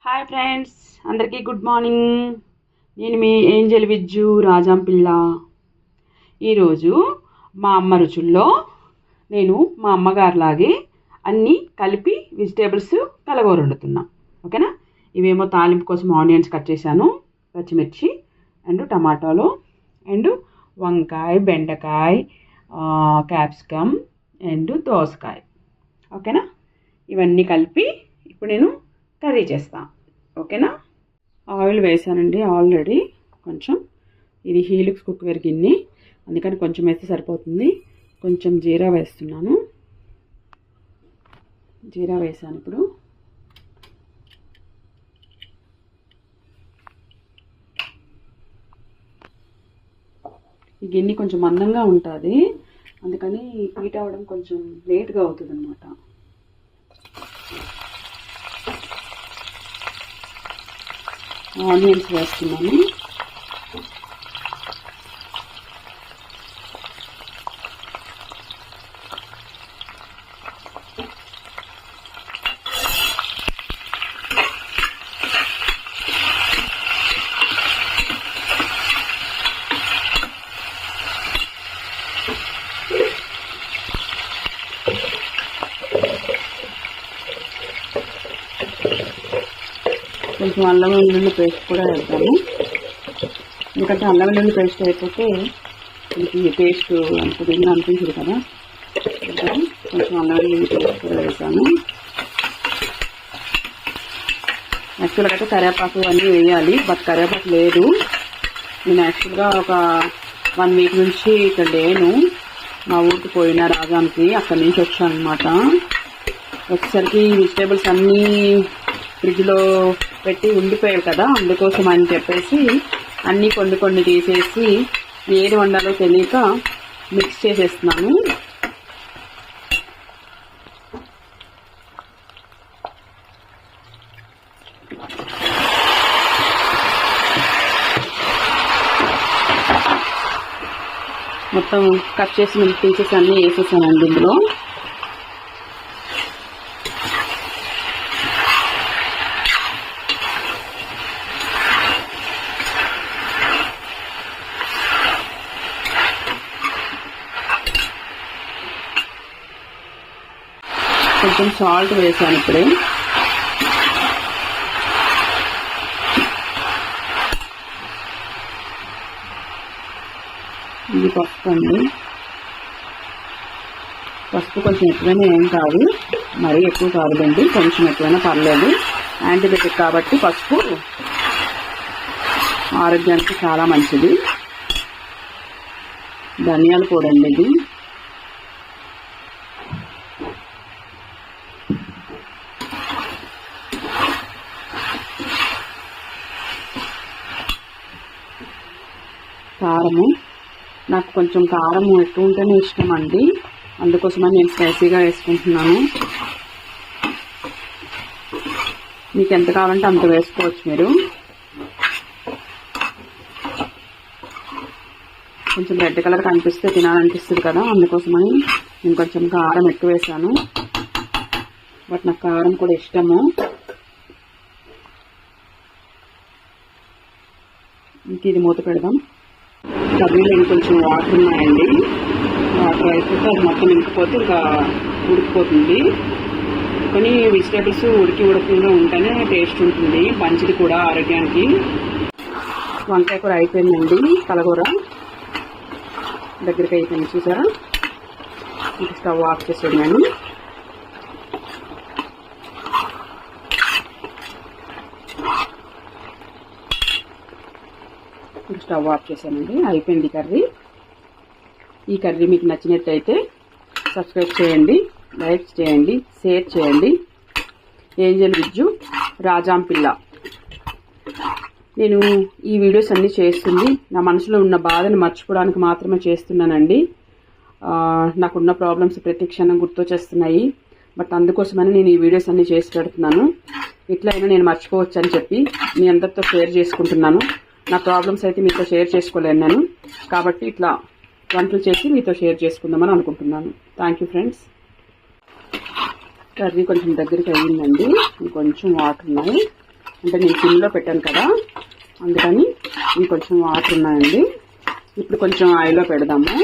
Hi friends, అందరికీ good morning. నేను మీ Angel Vijju రాజంపిల్ల. ఈరోజు మా అమ్మ రుచుల్లో నేను మా అమ్మగారిలాగే అన్నీ కలిపి వెజిటేబుల్స్ కలగూర వండుతున్నా. ఓకేనా? ఇవేమో తాలింపు కోసం ఆనియన్స్ కట్ చేశాను, పచ్చిమిర్చి అండ్ టమాటాలు అండ్ వంకాయ, బెండకాయ, క్యాప్సికమ్ అండ్ దోసకాయ. ఓకేనా? ఇవన్నీ కలిపి ఇప్పుడు నేను కర్రీ చేస్తాను. ఓకేనా? ఆయిల్ వేసానండి ఆల్రెడీ కొంచెం. ఇది హీలిక్స్ కుక్వేర్ గిన్నె, అందుకని కొంచెం వేస్తే సరిపోతుంది. కొంచెం జీరా వేస్తున్నాను. జీరా వేసాను. ఇప్పుడు ఈ గిన్నె కొంచెం మందంగా ఉంటుంది, అందుకని హీట్ అవ్వడం కొంచెం లేట్గా అవుతుంది అన్నమాట. ఆనియన్స్ వేస్తున్నాను. కొంచెం అల్లం వెల్లుల్లి పేస్ట్ కూడా వేద్దాము, ఎందుకంటే అల్లం వెల్లుల్లి పేస్ట్ అయిపోతే మనకి పేస్ట్ అంత దీన్ని అనిపించదు కదా. కొంచెం అల్లం వెల్లుల్లి పేస్ట్ కూడా వేసాను. యాక్చువల్గా అయితే కరివేపాకు అన్నీ వేయాలి, బట్ కరివేపాకు లేదు. నేను యాక్చువల్గా ఒక 1 వీక్ నుంచి ఇక్కడ లేను, మా ఊరికి పోయిన రాజానికి, అక్కడి నుంచి వచ్చాను అనమాట. వచ్చేసరికి వెజిటేబుల్స్ అన్నీ ఫ్రిడ్జ్లో పెట్టి ఉండిపోయాయి కదా, అందుకోసం అని చెప్పేసి అన్నీ కొన్ని తీసేసి ఏది వండాలో తెలియక మిక్స్ చేసేస్తున్నాను. మొత్తం కట్ చేసిన పీసెస్ అన్నీ వేసేసానండి ఇందులో. కొంచెం సాల్ట్ వేసాను ఇప్పుడే. ఇది పసుపు అండి. పసుపు కొంచెం ఎక్కువైనా ఏం కాదు, మరీ ఎక్కువ కాదులేండి, కొంచెం ఎక్కువైనా పర్లేదు. యాంటీబయాటిక్ కాబట్టి పసుపు ఆరోగ్యానికి చాలా మంచిది. ధనియాల పొడి అండి ఇది. కారము, నాకు కొంచెం కారం ఎక్కువ ఉంటేనే ఇష్టం అండి, అందుకోసమని నేను స్పైసీగా వేసుకుంటున్నాను. మీకు ఎంత కావాలంటే అంత వేసుకోవచ్చు మీరు. కొంచెం రెడ్ కలర్ కనిపిస్తే తినాలనిపిస్తుంది కదా, అందుకోసమని నేను కొంచెం కారం ఎక్కువ వేసాను, బట్ నాకు కారం కూడా ఇష్టము. ఇంక ఇది మూత పెడదాం. కర్రీలో ఇంకొంచెం వాటర్ ఉన్నాయండి, వాటర్ అయిపోతే అది మొత్తం ఇంకిపోతే ఇంకా ఉడికిపోతుంది. కానీ వెజిటేబుల్స్ ఉడకకుండా ఉంటేనే టేస్ట్ ఉంటుంది, మంచిది కూడా ఆరోగ్యానికి. వంకాయ కూర అయిపోయిందండి, కలగూర దగ్గరికి అయిపోయింది చూసారా. ఇంకా స్టవ్ ఆఫ్ చేసాను నేను. స్టవ్ ఆఫ్ చేశానండి, అయిపోయింది కర్రీ. ఈ కర్రీ మీకు నచ్చినట్టయితే సబ్స్క్రైబ్ చేయండి, లైక్ చేయండి, షేర్ చేయండి. ఏంజెల్ విజ్జు రాజంపిల్ల. నేను ఈ వీడియోస్ అన్నీ చేస్తుంది నా మనసులో ఉన్న బాధను మర్చిపోవడానికి మాత్రమే చేస్తున్నానండి. నాకున్న ప్రాబ్లమ్స్ ప్రతి క్షణం గుర్తొచ్చేస్తున్నాయి, బట్ అందుకోసమని నేను ఈ వీడియోస్ అన్నీ చేసి పెడుతున్నాను. ఇట్లా అయినా నేను మర్చిపోవచ్చు అని చెప్పి మీ అందరితో షేర్ చేసుకుంటున్నాను. నా ప్రాబ్లమ్స్ అయితే మీతో షేర్ చేసుకోలేను నేను, కాబట్టి ఇట్లా వంటలు చేసి మీతో షేర్ చేసుకుందామని అనుకుంటున్నాను. Thank you friends. కర్రీ కొంచెం దగ్గరికి అయ్యిందండి, ఇంకొంచెం వాటర్ ఉన్నాయి, అంటే నేను సిమ్లో పెట్టాను కదా, అందుకని ఇంకొంచెం వాటర్ ఉన్నాయండి. ఇప్పుడు కొంచెం ఆయిల్లో పెడదాము.